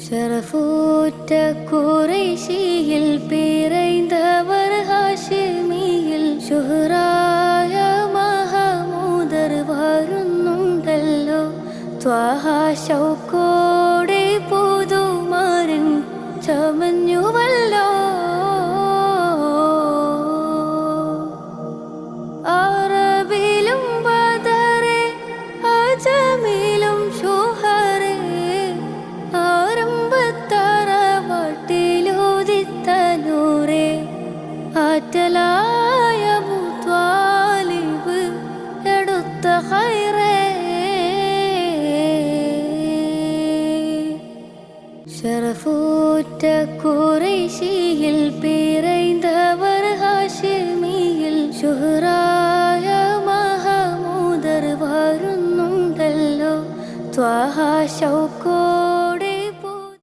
ഷറഫൂറ്റ ഖുറൈശിയിൽ പിറந்தവർ ഹാഷിമിയിൽ ശുഹ്റായ മഹമൂദർ വരുന്നുണ്ടല്ലോ. ത്വാഹ ശൗക്കോടെ പുതുമാരൻ ചമഞ്ഞുവല്ലോ. അറബിലും ബദറെ അജമിലും ശുഹറെ ആരംഭത്തറവാട്ടിലുദിത്തനൂറെ ആറ്റലായ മുത്വാലിബ് എടുത്ത ഖൈറേ. ഷറഫൂറ്റ ഖുറൈശിയിൽ പിറന്തവർ ഹാഷിമിയിൽ ശുഹ്റായ മഹമൂദർ വരുന്നുണ്ടല്ലോ. ത്വാഹ ശൗക്കോ